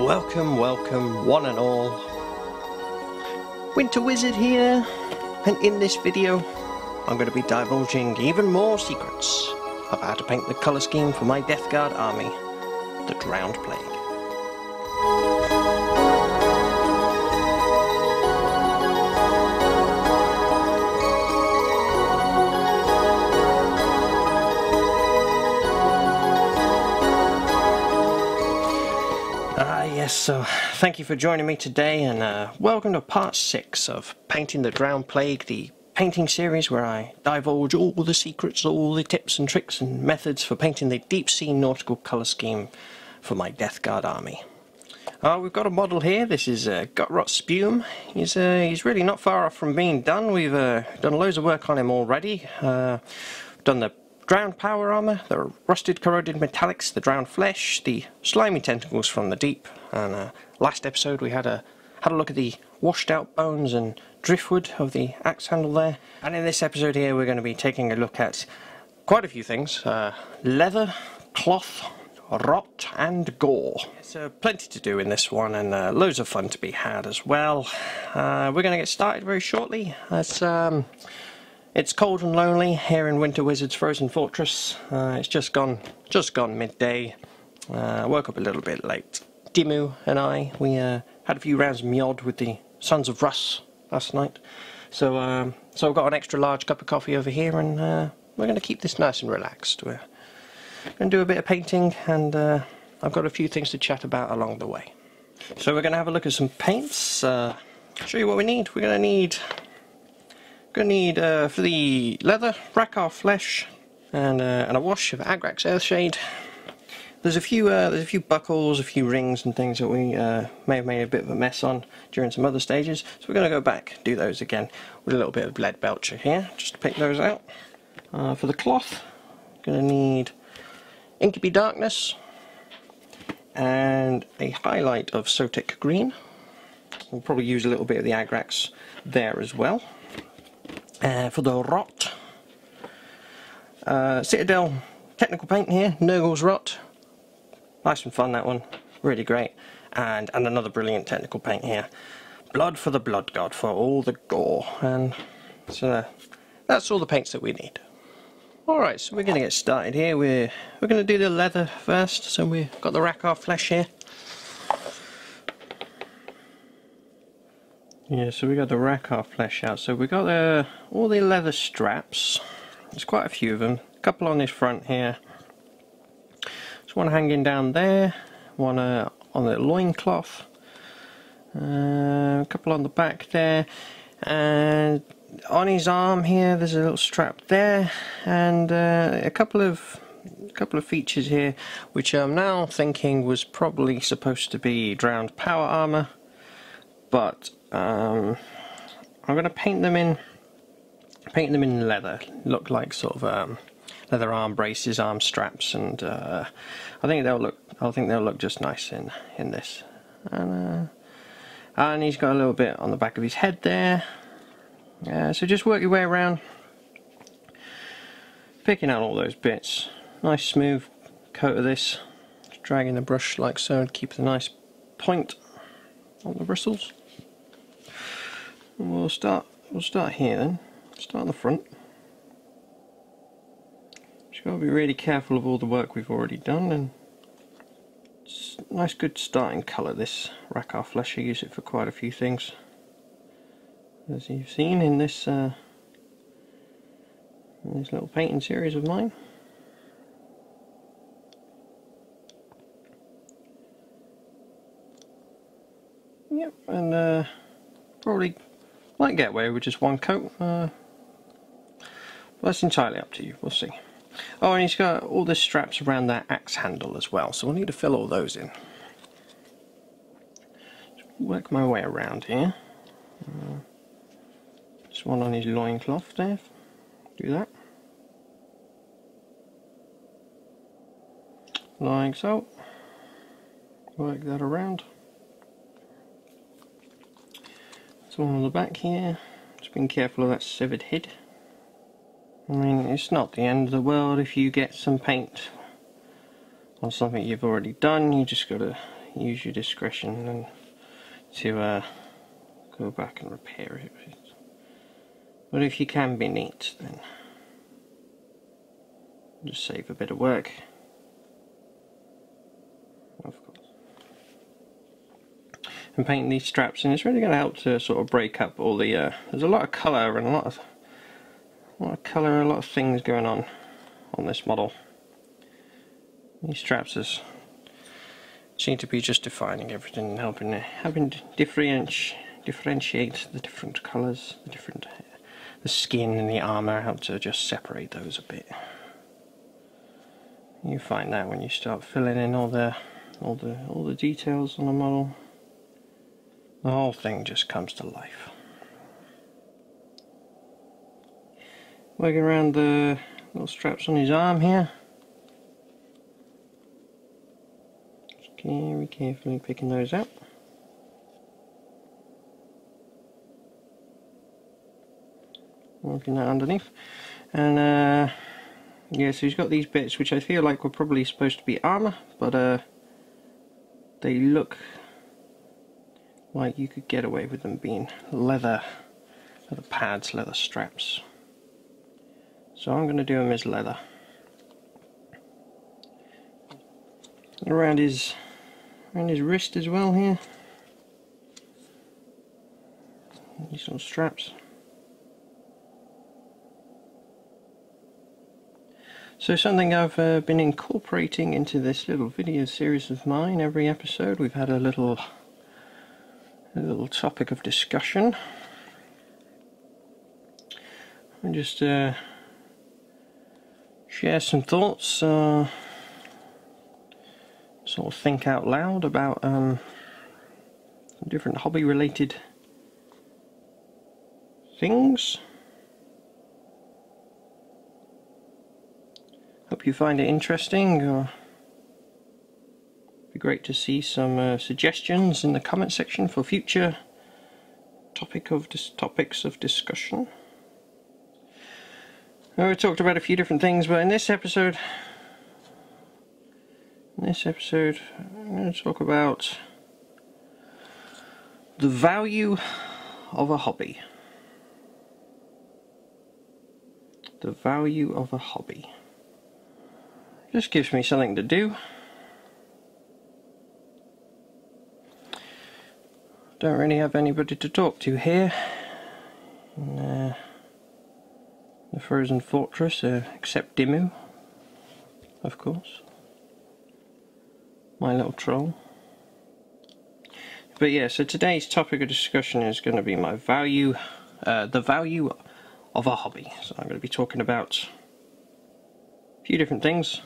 Welcome, welcome, one and all. Winter Wizard here, and in this video I'm going to be divulging even more secrets of how to paint the colour scheme for my Death Guard army, the Drowned Plague. Yes, so thank you for joining me today, and welcome to part 6 of Painting the Drowned Plague, the painting series where I divulge all the secrets, all the tips and tricks and methods for painting the deep sea nautical colour scheme for my Death Guard army. We've got a model here. This is Gutrot Spume. He's really not far off from being done. We've done loads of work on him already. Done the drowned power armour, the rusted corroded metallics, the drowned flesh, the slimy tentacles from the deep, and last episode we had a look at the washed out bones and driftwood of the axe handle there. And in this episode here we're going to be taking a look at quite a few things: leather, cloth, rot and gore. So plenty to do in this one, and loads of fun to be had as well. We're going to get started very shortly. It's cold and lonely here in Winter Wizard's Frozen Fortress. It's just gone midday. Woke up a little bit late. Dimmu and I, we had a few rounds of Mjod with the Sons of Russ last night. So I've got an extra large cup of coffee over here, and we're going to keep this nice and relaxed. We're going to do a bit of painting, and I've got a few things to chat about along the way. So we're going to have a look at some paints. Show you what we need. We're going to need for the leather, Rakarth Flesh, and a wash of Agrax Earthshade. There's a few buckles, a few rings and things that we may have made a bit of a mess on during some other stages, so we're going to go back and do those again with a little bit of Leadbelcher here, just to pick those out. For the cloth, going to need Incubi Darkness and a highlight of Sotek Green. We'll probably use a little bit of the Agrax there as well. For the rot, CITADEL technical paint here, Nurgle's rot. Nice and fun, that one, really great. And another brilliant technical paint here, blood for the blood god, for all the gore. And so that's all the paints that we need. Alright, so we're going to get started here. We're going to do the leather first. So we've got the Rakarth Flesh here. Yeah, so we got the Rakarth Flesh out. So we got all the leather straps. There's quite a few of them. A couple on this front here. There's one hanging down there. One on the loincloth. A couple on the back there. And on his arm here, there's a little strap there. And a couple of features here, which I'm now thinking was probably supposed to be drowned power armor, but I'm going to paint them in leather. Look like sort of leather arm braces, arm straps, and I think they'll look just nice in this. And he's got a little bit on the back of his head there. So just work your way around, picking out all those bits. Nice smooth coat of this. Just dragging the brush like so, and keep the nice point on the bristles. And we'll start here then. Start on the front. Just got to be really careful of all the work we've already done, and it's a nice good starting colour, this Rakarth Flesh. I use it for quite a few things, as you've seen in this little painting series of mine. Yep, and probably might get away with just one coat, but that's entirely up to you, we'll see. Oh, and he's got all the straps around that axe handle as well, so we'll need to fill all those in. Just work my way around here. Just one on his loincloth there, do that. Like so. Work that around. One on the back here, just being careful of that severed head. I mean, it's not the end of the world if you get some paint on something you've already done. You just gotta use your discretion and to go back and repair it. But if you can be neat, then just save a bit of work. Of course. And painting these straps in, it's really going to help to sort of break up all the there's a lot of colour and a lot of things going on this model. These straps seem to be just defining everything and helping differentiate the different colours, the skin and the armour, help to just separate those a bit. You find that when you start filling in all the details on the model, the whole thing just comes to life. Working around the little straps on his arm here. Just very carefully picking those out. Working that underneath. And yeah, so he's got these bits which I feel like were probably supposed to be armour, but they look like you could get away with them being leather pads, leather straps. So I'm going to do them as leather. And around his wrist as well here. These little straps. So something I've been incorporating into this little video series of mine. Every episode we've had a little topic of discussion. And just share some thoughts, sort of think out loud about different hobby related things. Hope you find it interesting. It'd be great to see some suggestions in the comment section for future topics of discussion. We talked about a few different things, but in this episode I'm going to talk about the value of a hobby. The value of a hobby. Just gives me something to do. Don't really have anybody to talk to here in the Frozen Fortress, except Dimmu, of course, my little troll. But yeah, so today's topic of discussion is going to be my value, the value of a hobby. So I'm going to be talking about a few different things.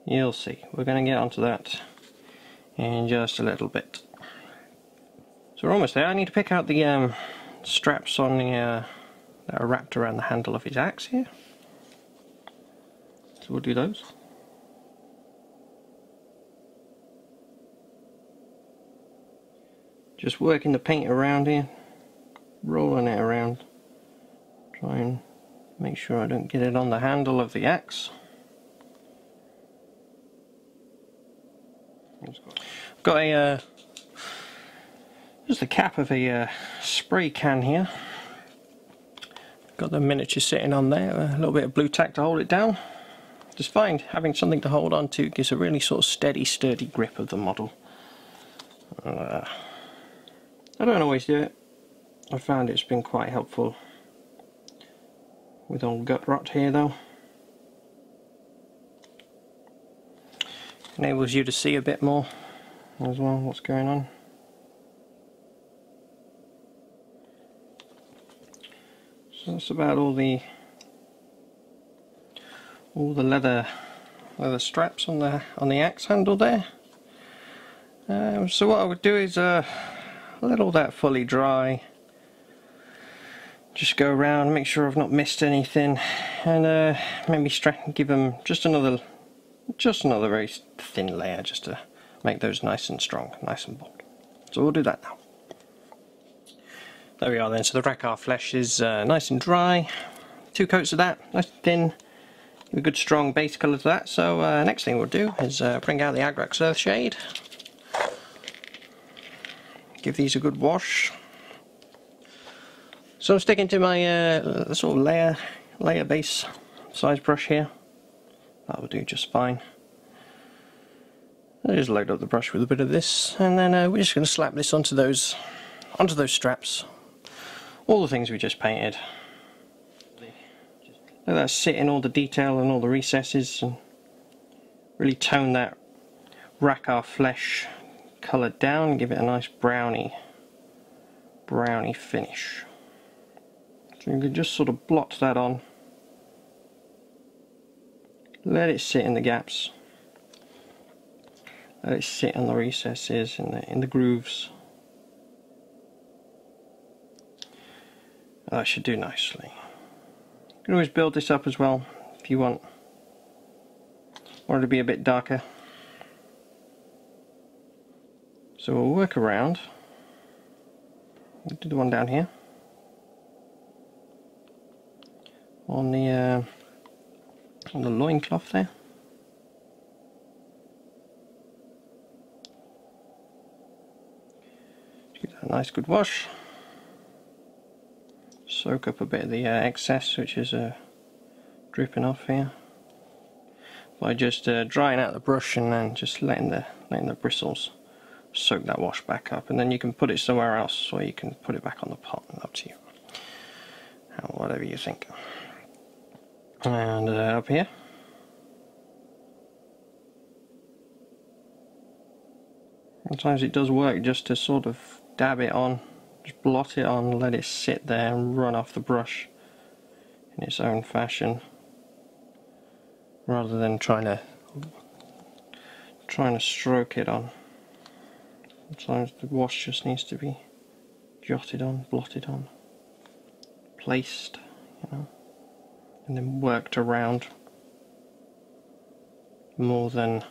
You'll see. We're going to get onto that in just a little bit. So we're almost there. I need to pick out the straps on the that are wrapped around the handle of his axe here. So we'll do those. Just working the paint around here, rolling it around, try and make sure I don't get it on the handle of the axe. I've got a just the cap of a spray can here. Got the miniature sitting on there, a little bit of blue tack to hold it down. Just find having something to hold on to gives a really sort of steady, sturdy grip of the model. I don't always do it. I found it's been quite helpful with old Gutrot here though. Enables you to see a bit more as well what's going on. So that's about all the leather straps on the axe handle there. So what I would do is let all that fully dry. Just go around, make sure I've not missed anything, and maybe give them just another very thin layer, just to make those nice and strong, nice and bold. So we'll do that now. There we are then. So the Rakarth Flesh is nice and dry. 2 coats of that, nice and thin. a good strong base colour to that. So next thing we'll do is bring out the Agrax Earthshade. Give these a good wash. So I'm sticking to my sort of layer base size brush here. That will do just fine. I'll just load up the brush with a bit of this, and then we're just going to slap this onto those straps. All the things we just painted. Let that sit in all the detail and all the recesses, and really tone that Rakarth Flesh colour down. Give it a nice browny finish. So you can just sort of blot that on. Let it sit in the gaps. Let it sit on the recesses, in the grooves. That should do nicely. You can always build this up as well if you want it to be a bit darker. So we'll work around. We'll do the one down here on the loincloth there. Give that a nice good wash. Soak up a bit of the excess which is dripping off here by just drying out the brush and then just letting the bristles soak that wash back up, and then you can put it somewhere else or you can put it back on the pot, up to you, whatever you think. And up here sometimes it does work just to sort of dab it on, just blot it on, let it sit there and run off the brush in its own fashion, rather than trying to stroke it on. Sometimes the wash just needs to be jotted on, blotted on, placed, you know, and then worked around more than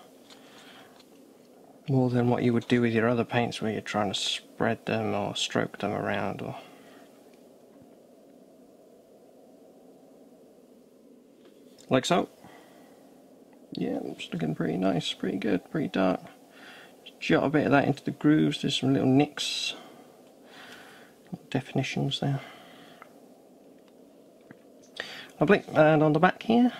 what you would do with your other paints, where you're trying to spread them or stroke them around. Or like so. Yeah, it's looking pretty nice, pretty good, pretty dark. Just jot a bit of that into the grooves. There's some little nicks, little definitions there. Lovely. And on the back here,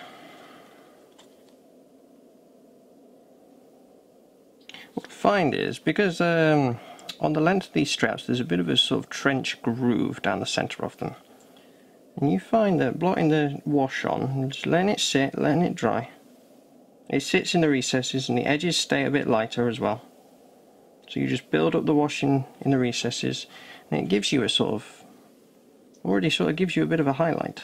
what I find is, because on the length of these straps there's a bit of a sort of trench groove down the centre of them, and you find that blotting the wash on and just letting it sit, letting it dry, it sits in the recesses and the edges stay a bit lighter as well. So you just build up the wash in the recesses, and it gives you a already gives you a bit of a highlight,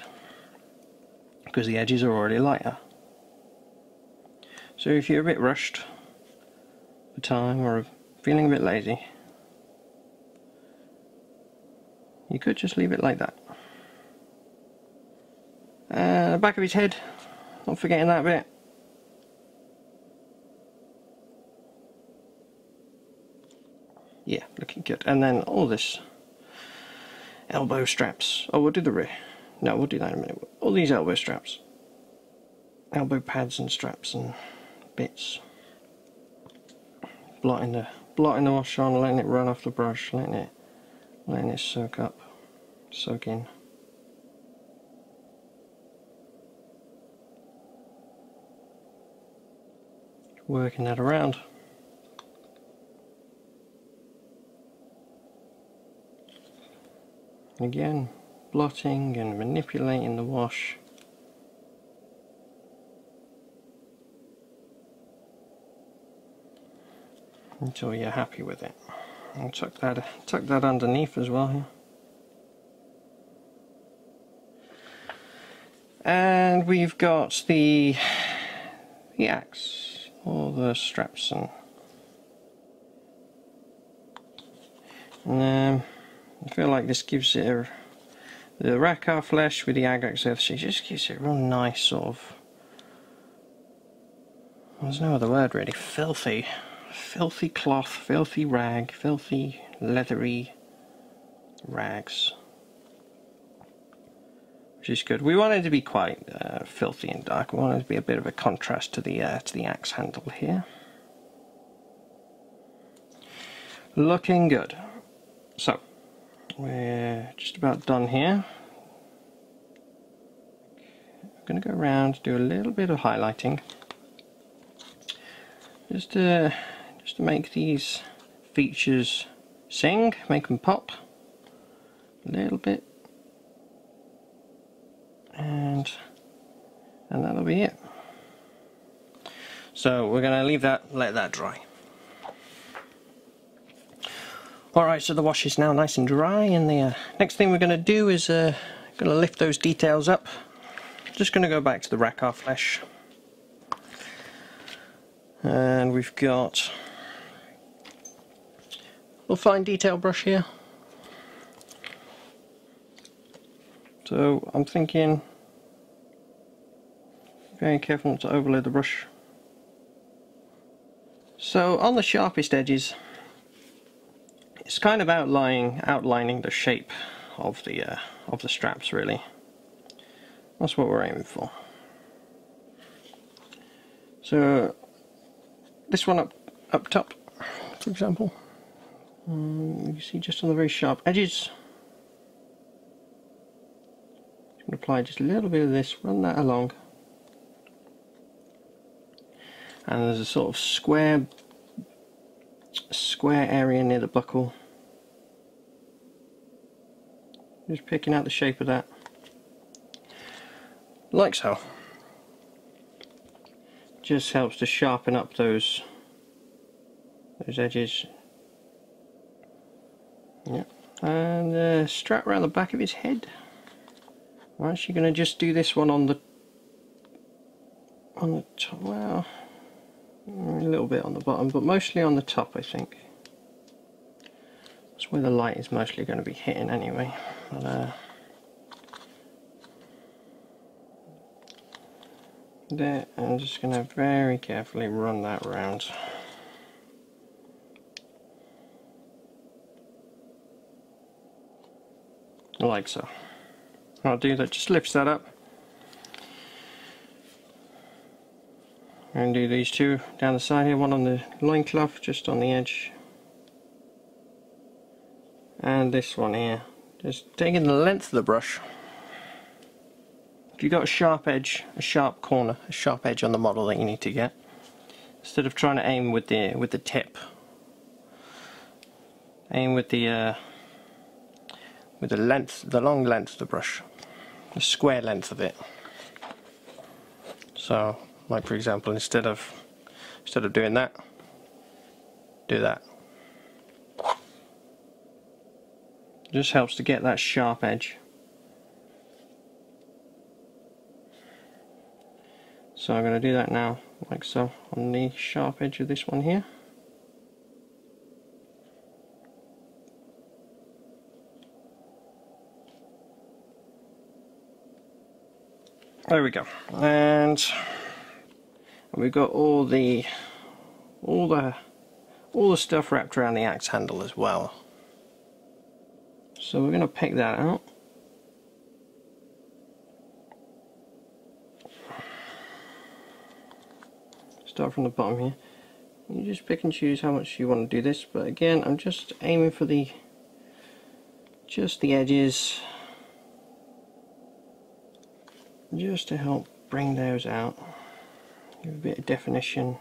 because the edges are already lighter. So if you're a bit rushed for time or feeling a bit lazy, you could just leave it like that. The back of his head, not forgetting that bit. Yeah, looking good. And then all this elbow straps. Oh, we'll do the rear. No, we'll do that in a minute. All these elbow straps, elbow pads and straps and bits. Blotting the wash on, letting it run off the brush, letting it soak up, soak in. Working that around. Again, blotting and manipulating the wash. Until you're happy with it. And tuck that underneath as well here. And we've got the axe, all the straps, and I feel like this gives it the Rakarth Flesh with the Agrax Earthshade just gives it a real nice sort of, there's no other word really, filthy cloth, filthy rag, filthy leathery rags. which is good. We want it to be quite filthy and dark. We want it to be a bit of a contrast to the axe handle here. Looking good. So we're just about done here. I'm going to go around, do a little bit of highlighting, just to make these features sing, make them pop a little bit, and that'll be it. So we're going to leave that, let that dry. Alright, so the wash is now nice and dry, and the next thing we're going to do is going to lift those details up. Just going to go back to the Rakarth Flesh, and we've got a little fine detail brush here. So I'm thinking, very careful not to overload the brush. So on the sharpest edges, it's kind of outlining the shape of the straps, really. That's what we're aiming for. So this one up top, for example, you see just on the very sharp edges. You can apply just a little bit of this, run that along, and there's a sort of square area near the buckle. Just picking out the shape of that, like so. Just helps to sharpen up those edges. Yeah. And strap around the back of his head. I'm actually going to just do this one on the top. Well, a little bit on the bottom, but mostly on the top, I think. That's where the light is mostly going to be hitting anyway. But, there, I'm just going to very carefully run that round. Like so. I'll do that, just lifts that up. And do these two down the side here, one on the loincloth, just on the edge. And this one here. Just taking the length of the brush. If you've got a sharp edge, a sharp corner, a sharp edge on the model that you need to get, instead of trying to aim with the tip, aim with the length, the long length of the brush, the square length of it. So, like for example, instead of doing that, do that. Just helps to get that sharp edge. So I'm going to do that now, like so, on the sharp edge of this one here. There we go, and we've got all the stuff wrapped around the axe handle as well. So we're going to pick that out. Start from the bottom here. You just pick and choose how much you want to do this, but again, I'm just aiming for just the edges, just to help bring those out. Give a bit of definition,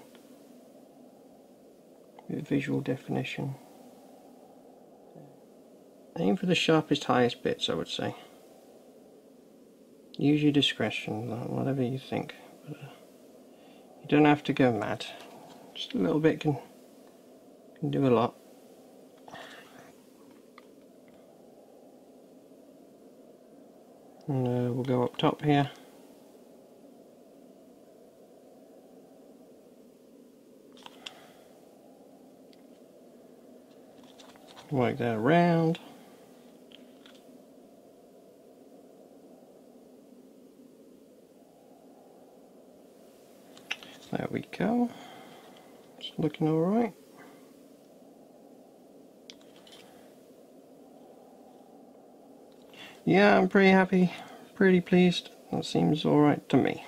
a bit of visual definition. Aim for the sharpest, highest bits, I would say. Use your discretion, whatever you think. But, you don't have to go mad. Just a little bit can do a lot. And we'll go up top here. Work that around. There we go. It's looking alright. Yeah, I'm pretty happy pretty pleased. That seems alright to me.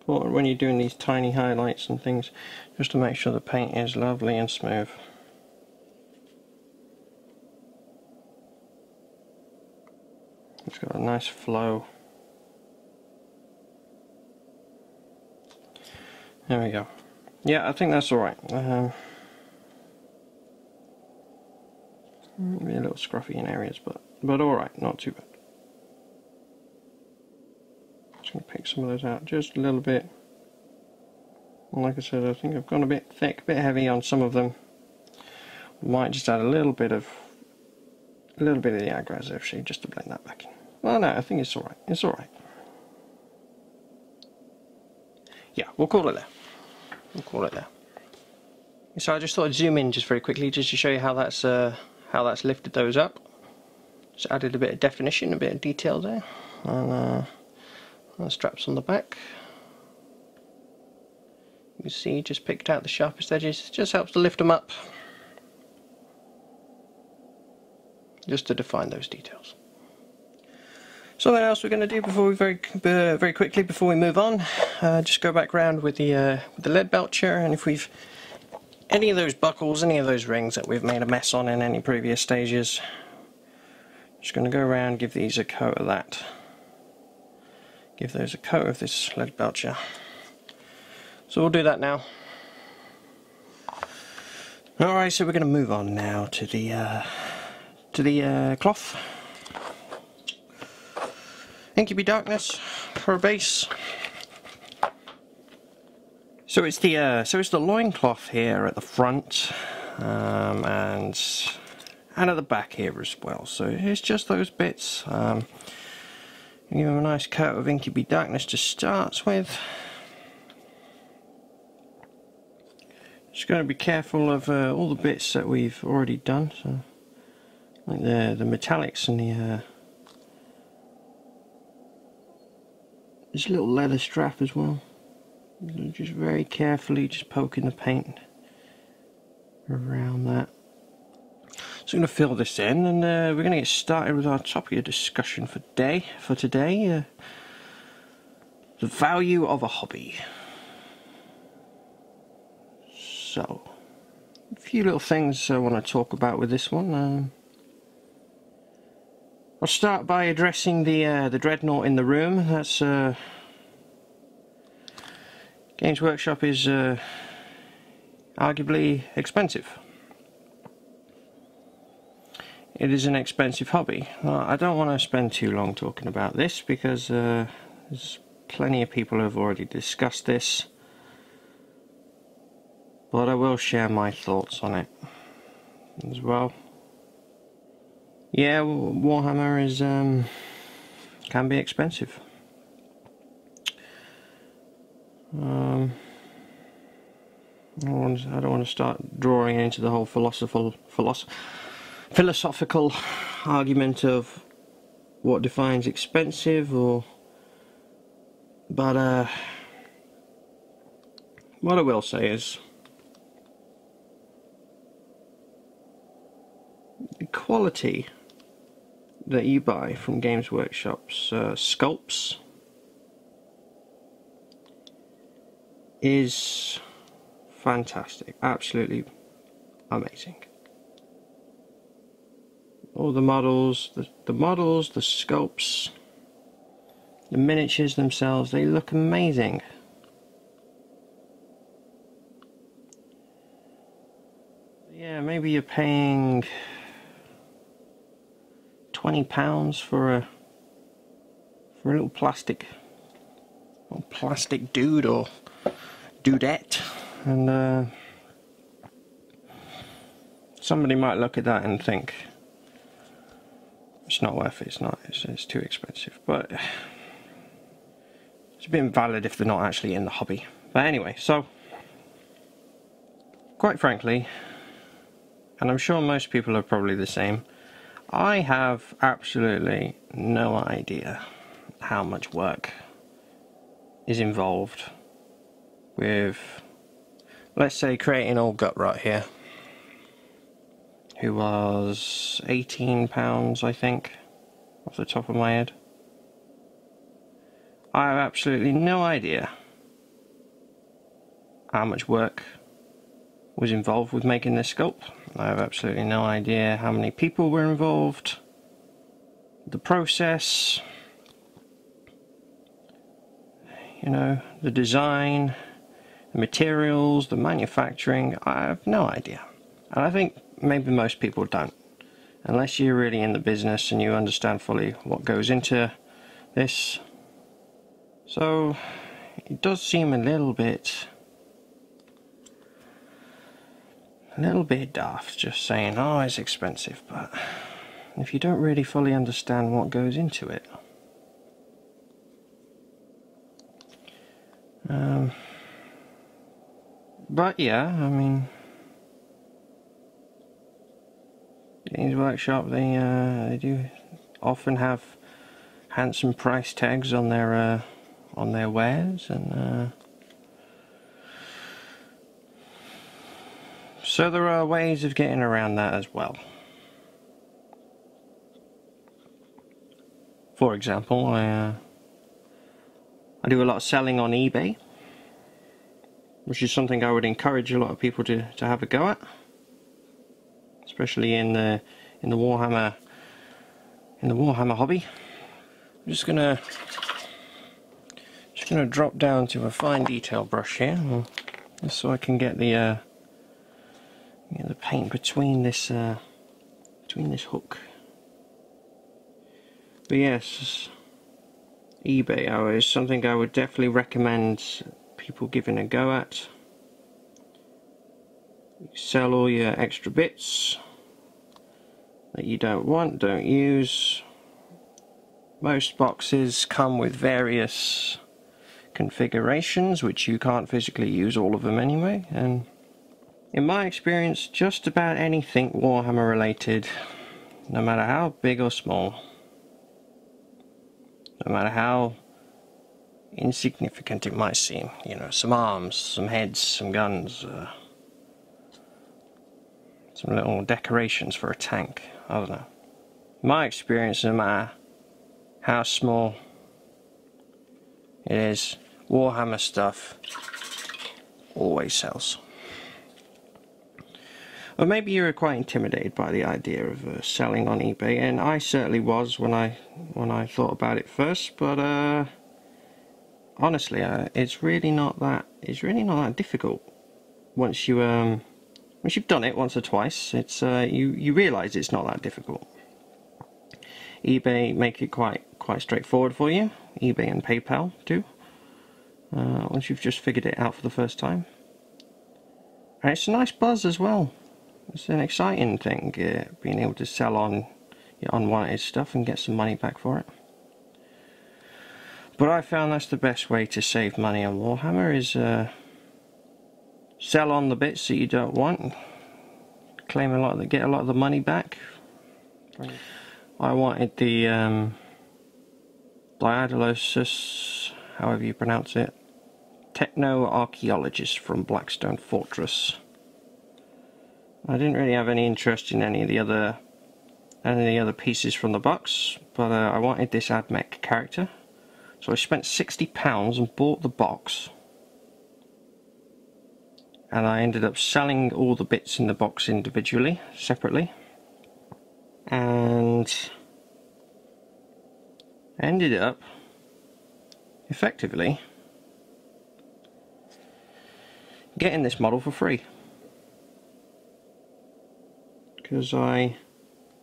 Important when you're doing these tiny highlights and things, just to make sure the paint is lovely and smooth. It's got a nice flow. There we go. Yeah, I think that's alright. Maybe a little scruffy in areas, but alright, not too bad. Just going to pick some of those out just a little bit. And like I said, I think I've gone a bit thick, a bit heavy on some of them. Might just add a little bit of the Agrax Earthshade just to blend that back in. Well, no, I think it's alright. It's alright. Yeah, we'll call it there. We'll call it there. So I just thought I'd zoom in just very quickly, just to show you how that's lifted those up. Just added a bit of definition, a bit of detail there, and the straps on the back. You can see, just picked out the sharpest edges. It just helps to lift them up, just to define those details. Something else we're going to do before we very quickly before we move on, just go back round with the Leadbelcher, and if we've any of those buckles, any of those rings that we've made a mess on in any previous stages, just going to go around, give these a coat of that. Give those a coat of this Leadbelcher. So we'll do that now. Alright, so we're going to move on now to the cloth. Incubi Darkness for a base. So it's the loincloth here at the front, and at the back here as well. So it's just those bits. Give them a nice coat of Incubi Darkness to start with. Just going to be careful of all the bits that we've already done. So like the metallics and the this little leather strap as well. Just very carefully, just poking the paint around that. So I'm going to fill this in, and we're going to get started with our topic of discussion for today. The value of a hobby. So, a few little things I want to talk about with this one. I'll start by addressing the dreadnought in the room. That's Games Workshop is arguably expensive. It is an expensive hobby. I don't want to spend too long talking about this because there's plenty of people who have already discussed this, but I will share my thoughts on it as well. Yeah, Warhammer is can be expensive. I don't want to start drawing into the whole philosophical argument of what defines expensive, but what I will say is the quality that you buy from Games Workshop's sculpts is fantastic, absolutely amazing. All the models, the sculpts, the miniatures themselves, they look amazing. Yeah, maybe you're paying £20 for a little plastic dude or dudette, and somebody might look at that and think it's not worth it. It's too expensive. But it's a bit invalid if they're not actually in the hobby. But anyway, so quite frankly, and I'm sure most people are probably the same, I have absolutely no idea how much work is involved with, let's say, creating old Gutrot here. who was £18, I think, off the top of my head. I have absolutely no idea how much work was involved with making this sculpt. I have absolutely no idea how many people were involved, the process, you know, the design, the materials, the manufacturing. I have no idea. And I think maybe most people don't, unless you're really in the business and you understand fully what goes into this. So it does seem a little bit daft just saying, oh, it's expensive, but if you don't really fully understand what goes into it, but yeah, I mean, Games Workshop, they do often have handsome price tags on their wares, and so there are ways of getting around that as well. For example, I do a lot of selling on eBay, which is something I would encourage a lot of people to have a go at, especially in the Warhammer hobby. I'm just gonna drop down to a fine detail brush here, just so I can get the paint between this hook. But yes, eBay is something I would definitely recommend people giving a go at. You sell all your extra bits that you don't want, don't use. Most boxes come with various configurations which you can't physically use all of them anyway, and in my experience just about anything Warhammer related, no matter how big or small, no matter how insignificant it might seem, you know, some arms, some heads, some guns, some little decorations for a tank, I don't know. My experience, no matter how small it is, Warhammer stuff always sells. Or maybe you were quite intimidated by the idea of selling on eBay, and I certainly was when I thought about it first. But honestly, it's really not that difficult. Once you've done it once or twice, it's you realise it's not that difficult. eBay make it quite straightforward for you. eBay and PayPal do. Once you've just figured it out for the first time, and it's a nice buzz as well. It's an exciting thing, being able to sell on your unwanted stuff and get some money back for it. But I found that's the best way to save money on Warhammer, is sell on the bits that you don't want, get a lot of the money back. I wanted the Diadolos, however you pronounce it, Techno-Archaeologist from Blackstone Fortress. I didn't really have any interest in any of the other pieces from the box, but I wanted this AdMech character, so I spent £60 and bought the box, and I ended up selling all the bits in the box individually, separately, and ended up effectively getting this model for free, because I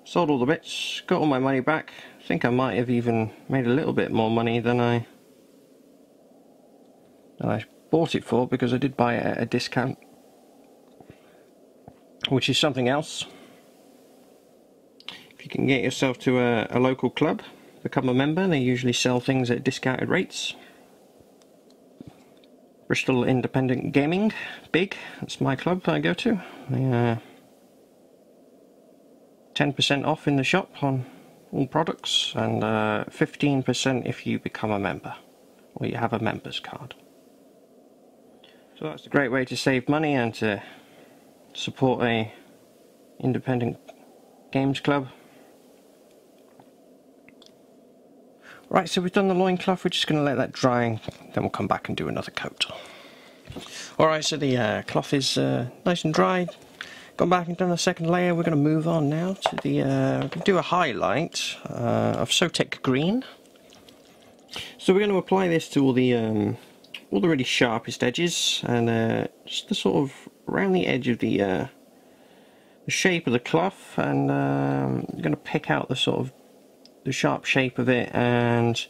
sold all the bits, got all my money back. I think I might have even made a little bit more money than I bought it for, because I did buy it at a discount, which is something else. If you can get yourself to a local club, become a member, they usually sell things at discounted rates. Bristol Independent Gaming, big, that's my club that I go to. They 10% off in the shop on all products, and 15% if you become a member, or you have a member's card. So that's a great way to save money and to support a independent Games Club. Right, so we've done the loincloth, we're just going to let that dry, and then we'll come back and do another coat. Alright, so the cloth is nice and dry. Gone back and done a second layer. We're going to move on now to the, we're going to do a highlight of Sotek Green. So we're going to apply this to all the really sharpest edges, and just the sort of around the edge of the shape of the cloth, and I'm going to pick out the sort of the sharp shape of it, and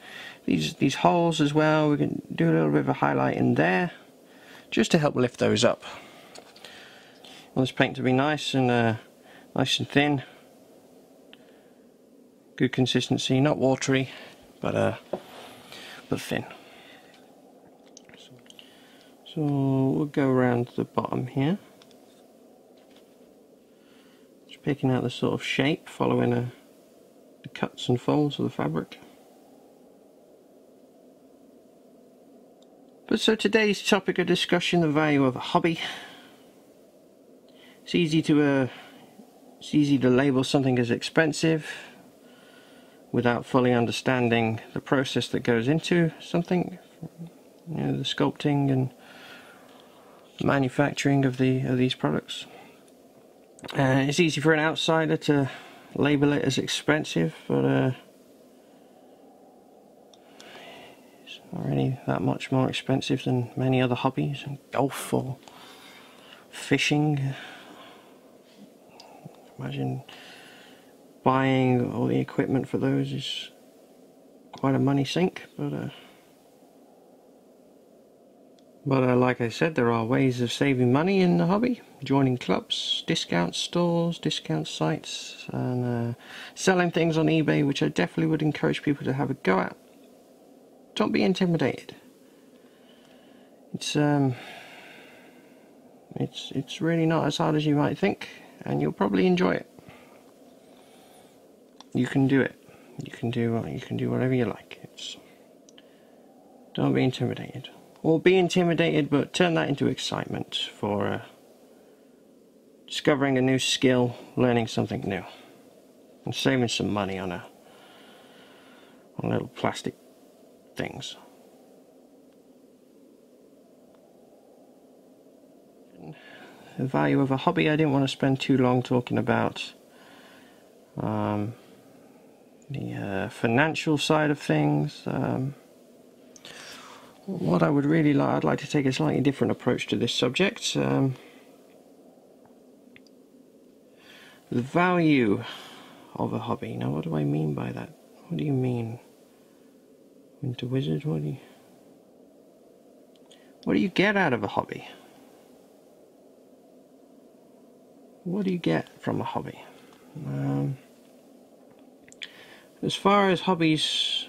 these holes as well. We can do a little bit of a highlight in there just to help lift those up. I want this paint to be nice and thin, good consistency, not watery, but thin. So we'll go around the bottom here, just picking out the sort of shape, following the cuts and folds of the fabric. But so today's topic of discussion, the value of a hobby. It's easy to label something as expensive without fully understanding the process that goes into something, you know, the sculpting and manufacturing of these products. It's easy for an outsider to label it as expensive, but it's not really that much more expensive than many other hobbies, golf or fishing. Imagine buying all the equipment for those is quite a money sink, but like I said, there are ways of saving money in the hobby. Joining clubs, discount stores, discount sites, and selling things on eBay, which I definitely would encourage people to have a go at. Don't be intimidated. It's really not as hard as you might think, and you'll probably enjoy it. You can do it. You can do whatever you like. Don't be intimidated. Or be intimidated, but turn that into excitement for discovering a new skill, learning something new, and saving some money on little plastic things. The value of a hobby, I didn't want to spend too long talking about the financial side of things. What I would really like, I'd like to take a slightly different approach to this subject. The value of a hobby. Now, what do I mean by that? What do you mean? Winter Wizard, what do you get out of a hobby? What do you get from a hobby? As far as hobbies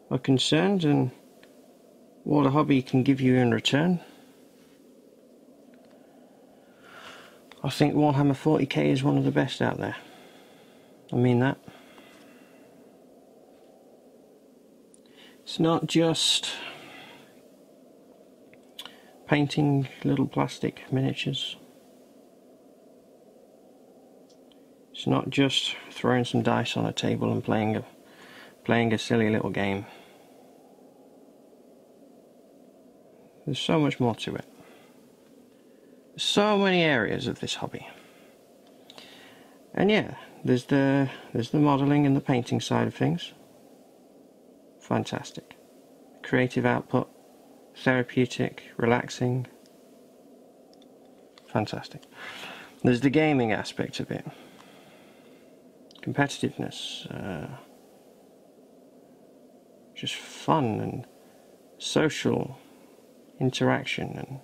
are concerned, and what a hobby can give you in return, I think Warhammer 40k is one of the best out there. I mean that. It's not just painting little plastic miniatures. It's not just throwing some dice on a table and playing a silly little game. There's so much more to it. There's so many areas of this hobby. And yeah, there's the modelling and the painting side of things. Fantastic. Creative output, therapeutic, relaxing. Fantastic. There's the gaming aspect of it. Competitiveness, just fun and social interaction, and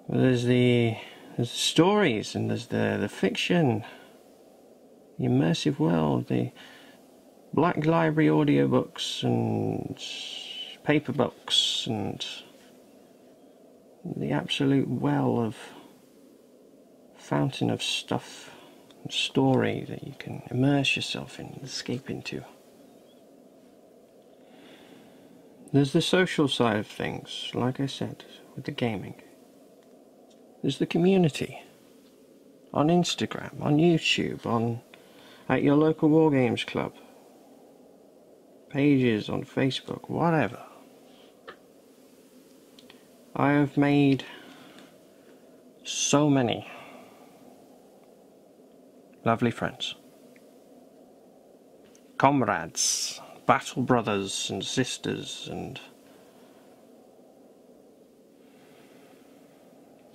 there's the stories, and there's the fiction, the immersive world, the Black Library audiobooks and paper books, and the absolute well of fountain of stuff and story that you can immerse yourself in, escape into. There's the social side of things, like I said, with the gaming. There's the community. on Instagram, on YouTube, at your local Wargames club, pages on Facebook, whatever. I have made so many lovely friends, comrades, battle brothers and sisters, and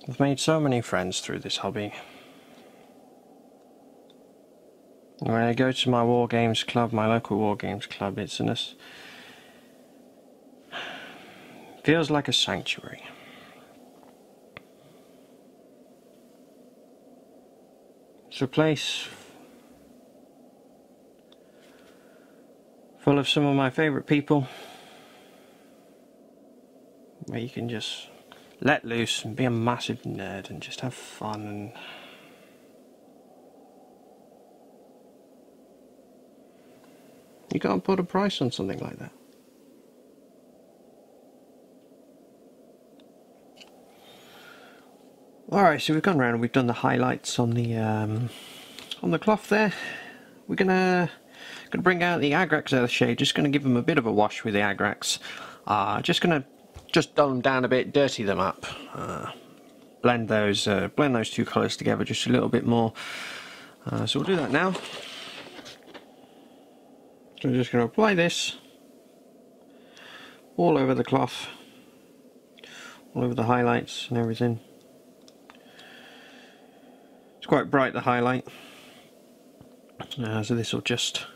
I've made so many friends through this hobby. When I go to my Wargames club, my local Wargames club, feels like a sanctuary. It's a place full of some of my favourite people, where you can just let loose and be a massive nerd and just have fun. And you can't put a price on something like that. Alright, so we've gone around and we've done the highlights on the cloth there. We're gonna bring out the Agrax Earthshade, just gonna give them a bit of a wash with the Agrax. Just gonna dull them down a bit, dirty them up, blend those two colours together just a little bit more. So we'll do that now. So I'm just going to apply this all over the cloth, all over the highlights and everything. It's quite bright, the highlight, so this will just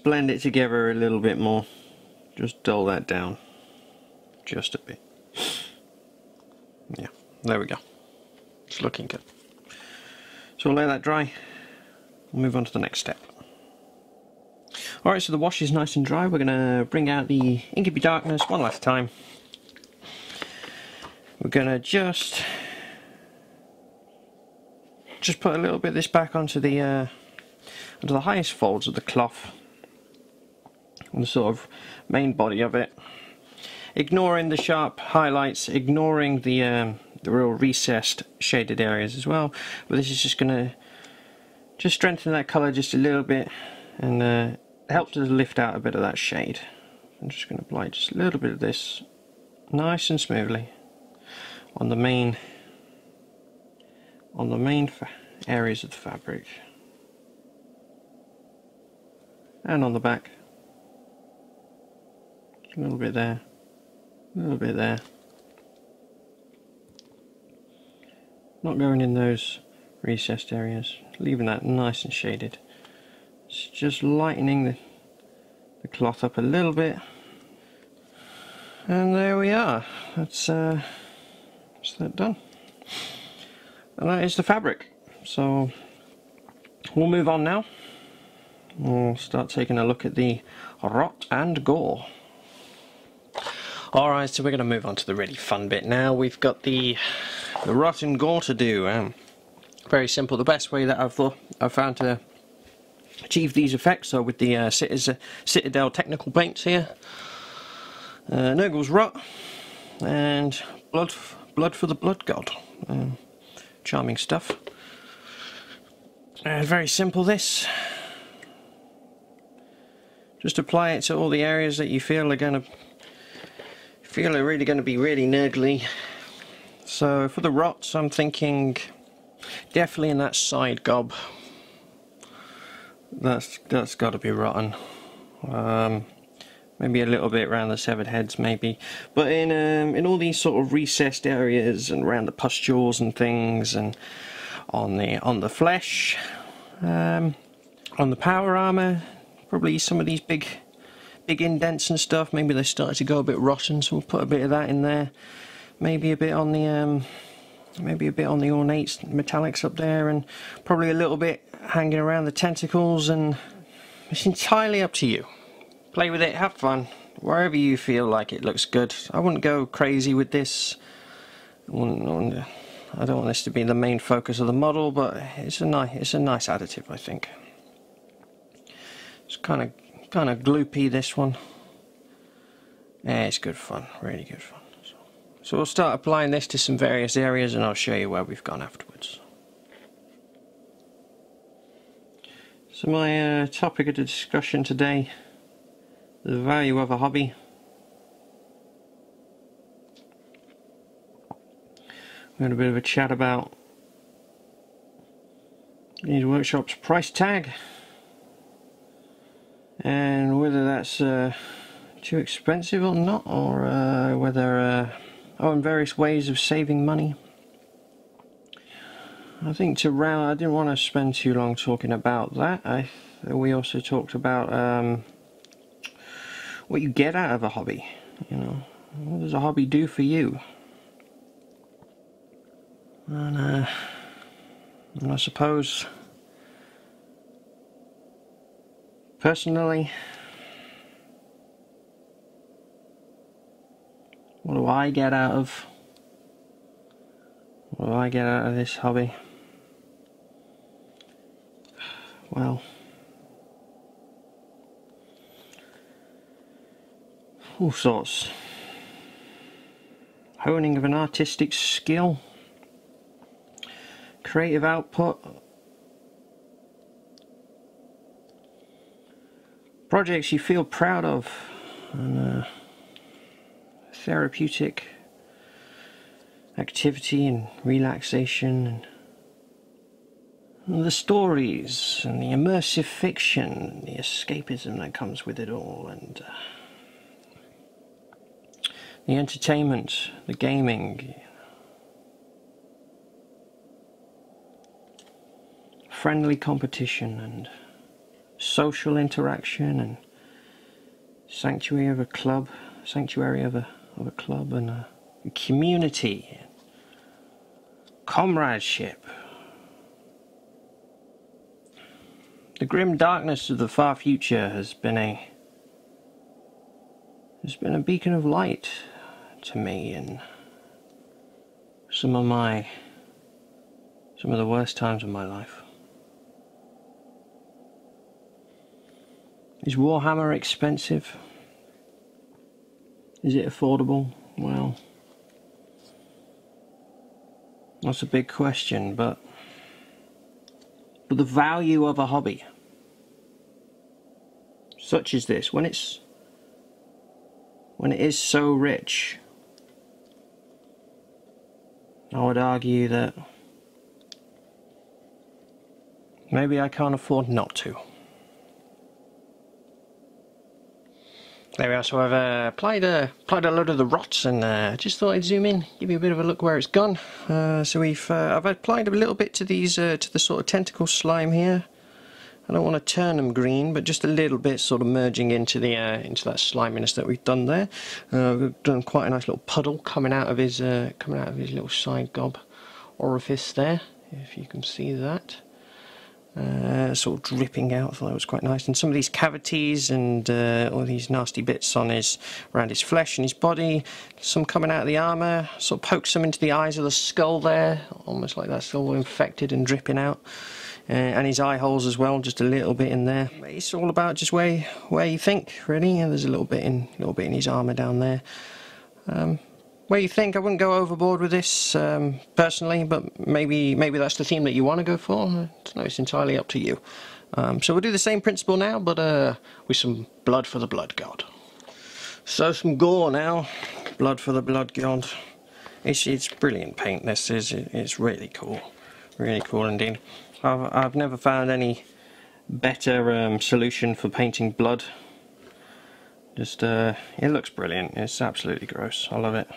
blend it together a little bit more, just dull that down just a bit. Yeah, there we go, it's looking good. So we'll let that dry, we'll move on to the next step. Alright, so the wash is nice and dry. We're going to bring out the Incubi Darkness one last time. We're going to just put a little bit of this back onto the highest folds of the cloth, on the sort of main body of it, ignoring the sharp highlights, ignoring the real recessed shaded areas as well. But this is just going to strengthen that colour just a little bit, and help to lift out a bit of that shade. I'm just going to apply just a little bit of this nice and smoothly on the main areas of the fabric, and on the back. A little bit there, a little bit there. Not going in those recessed areas, leaving that nice and shaded. It's just lightening the cloth up a little bit, and there we are. That's that done, and that is the fabric. So we'll move on now. We'll start taking a look at the rot and gore. Alright, so we're going to move on to the really fun bit now. We've got the rot and gore to do. Very simple. The best way that I've found to achieve these effects are with the CITADEL technical paints here. Nurgle's Rot and Blood for the Blood God. Charming stuff. Very simple this. Just apply it to all the areas that you feel are really going to be really nurgly. So for the rots, I'm thinking definitely in that side gob. That's got to be rotten. Maybe a little bit around the severed heads, maybe. But in all these sort of recessed areas and around the pustules and things, and on the flesh, on the power armor, probably some of these big indents and stuff. Maybe they started to go a bit rotten, so we'll put a bit of that in there. Maybe a bit on the ornate metallics up there, and probably a little bit hanging around the tentacles. And it's entirely up to you. Play with it, have fun, wherever you feel like it looks good. I wouldn't go crazy with this. I don't want this to be the main focus of the model, but it's a nice additive, I think. It's kind of gloopy, this one. Yeah, it's good fun, really good fun. So we'll start applying this to some various areas, and I'll show you where we've gone afterwards. So my topic of discussion today, the value of a hobby. We had a bit of a chat about Games Workshop's price tag and whether that's too expensive or not, or whether and various ways of saving money. I think to round, I didn't want to spend too long talking about that. We also talked about what you get out of a hobby. You know, what does a hobby do for you? And I suppose, personally, what do I get out of this hobby? Well, all sorts. Honing of an artistic skill, creative output, projects you feel proud of, and therapeutic activity and relaxation, and the stories and the immersive fiction, the escapism that comes with it all, and the entertainment, the gaming, friendly competition and social interaction, and sanctuary of a club, and a community, comradeship. The grim darkness of the far future has been a beacon of light to me in some of the worst times of my life. Is Warhammer expensive? Is it affordable? Well, that's a big question, but the value of a hobby such as this, when it is so rich, I would argue that maybe I can't afford not to. There we are. So I've applied a load of the rots, and just thought I'd zoom in, give you a bit of a look where it's gone. So I've applied a little bit to these to the sort of tentacle slime here. I don't want to turn them green, but just a little bit, sort of merging into that sliminess that we've done there. We've done quite a nice little puddle coming out of his little side gob orifice there, if you can see that. Sort of dripping out. I thought that was quite nice. And some of these cavities and all these nasty bits around his flesh and his body. Some coming out of the armour. Sort of pokes some into the eyes of the skull there, almost like that's all infected and dripping out. And his eye holes as well, just a little bit in there. It's all about just where you think, really. And there's a little bit in his armour down there. Where you think. I wouldn't go overboard with this personally, but maybe that's the theme that you want to go for. No, it's entirely up to you. So we'll do the same principle now, but with some blood for the blood god. So some gore now, blood for the blood god. It's brilliant paint. This is. It's really cool indeed. I've never found any better solution for painting blood. Just it looks brilliant. It's absolutely gross. I love it.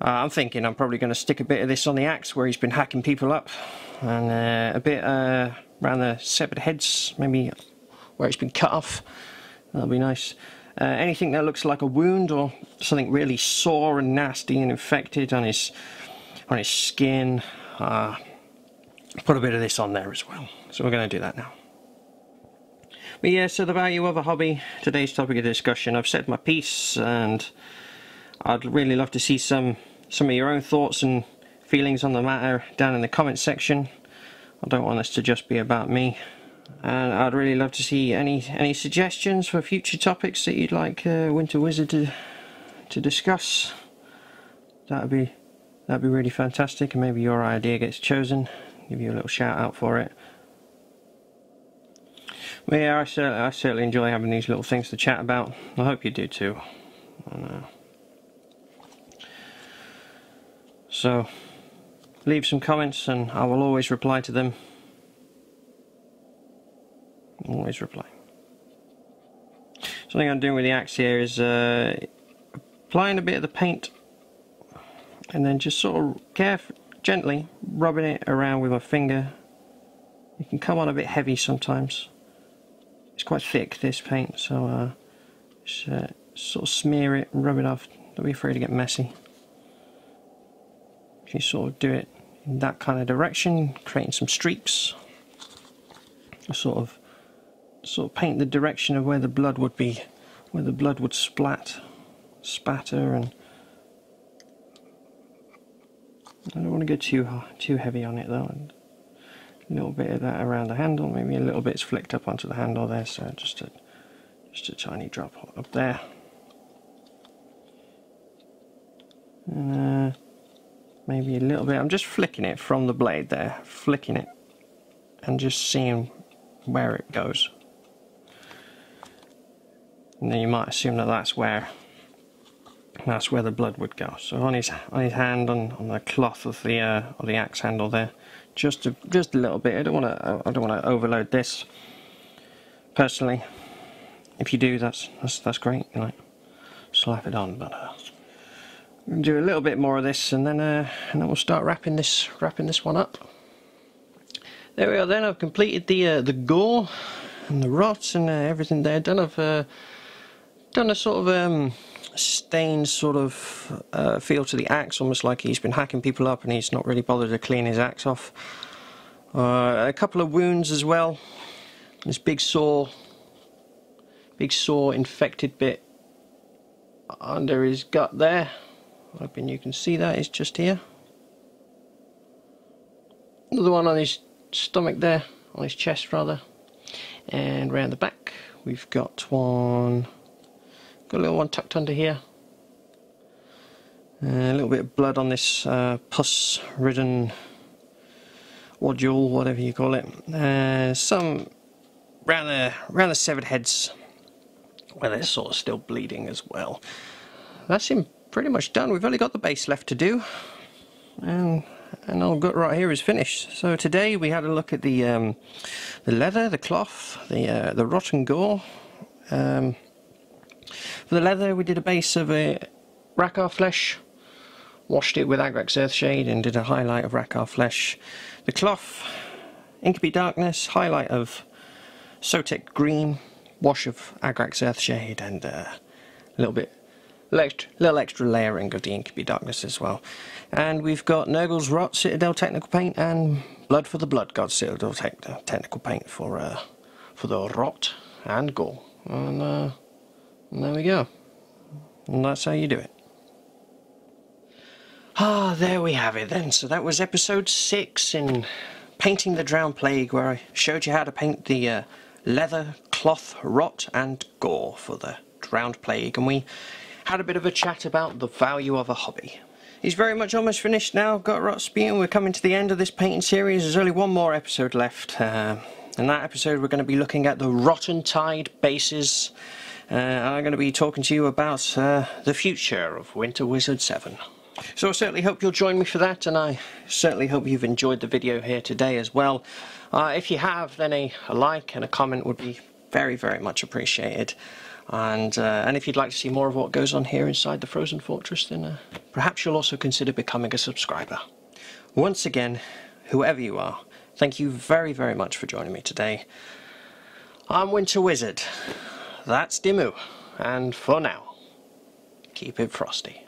I'm thinking I'm probably going to stick a bit of this on the axe where he's been hacking people up, and a bit around the severed heads, maybe where it's been cut off. That'll be nice. Anything that looks like a wound or something really sore and nasty and infected on his skin, put a bit of this on there as well. So we're going to do that now. But yeah, so the value of a hobby, today's topic of discussion. I've said my piece, and I'd really love to see some of your own thoughts and feelings on the matter down in the comments section. I don't want this to just be about me, and I'd really love to see any suggestions for future topics that you'd like Winter Wizard to discuss. That'd be really fantastic, and maybe your idea gets chosen. Give you a little shout out for it. But yeah, I certainly enjoy having these little things to chat about. I hope you do too. So, leave some comments and I will always reply to them. Always reply. Something I'm doing with the axe here is applying a bit of the paint and then just sort of gently rubbing it around with my finger. It can come on a bit heavy sometimes. It's quite thick, this paint, so just sort of smear it and rub it off. Don't be afraid to get messy. If you sort of do it in that kind of direction, creating some streaks, sort of paint the direction of where the blood would be, where the blood would spatter, and I don't want to go too heavy on it though. A little bit of that around the handle, maybe a little bit's flicked up onto the handle there, so just a tiny drop up there. And maybe a little bit. I'm just flicking it from the blade there, flicking it, and just seeing where it goes. And then you might assume that that's where the blood would go. So on his hand, on the cloth of the axe handle there, just a little bit. I don't want to overload this. Personally, if you do, that's great. You know, slap it on, but do a little bit more of this, and then we'll start wrapping this one up. There we are. Then I've completed the gore and the rot and everything there. Done a sort of stained sort of feel to the axe, almost like he's been hacking people up and he's not really bothered to clean his axe off. A couple of wounds as well. This big sore infected bit under his gut there. Hoping you can see that. It's just here. Another one on his stomach there, on his chest rather, and round the back we've got one. Got a little one tucked under here. A little bit of blood on this pus-ridden nodule, whatever you call it. Some round the severed heads, where they're sort of still bleeding as well. That's him pretty much done. We've only got the base left to do, and all Gutrot here is finished. So today we had a look at the leather, the cloth, the rotten gore. For the leather, we did a base of Rakarth Flesh, washed it with Agrax Earthshade and did a highlight of Rakarth Flesh. The cloth, Incubi Darkness, highlight of Sotek Green, wash of Agrax Earthshade, and a little extra layering of the Incubi Darkness as well. And we've got Nurgle's Rot CITADEL technical paint and Blood for the Blood God CITADEL technical paint for the rot and gore. And there we go. And that's how you do it. There we have it then. So that was episode 6 in Painting the Drowned Plague, where I showed you how to paint the leather, cloth, rot and gore for the Drowned Plague, and we had a bit of a chat about the value of a hobby. He's very much almost finished now, Gutrot Spume. We're coming to the end of this painting series. There's only one more episode left. In that episode we're going to be looking at the Rotten Tide bases. I'm going to be talking to you about the future of Winter Wizard 7. So I certainly hope you'll join me for that, and I certainly hope you've enjoyed the video here today as well. If you have, then a like and a comment would be very, very much appreciated. And if you'd like to see more of what goes on here inside the Frozen Fortress, then perhaps you'll also consider becoming a subscriber. Once again, whoever you are, thank you very, very much for joining me today. I'm Winter Wizard. That's Dimmu, and for now, keep it frosty.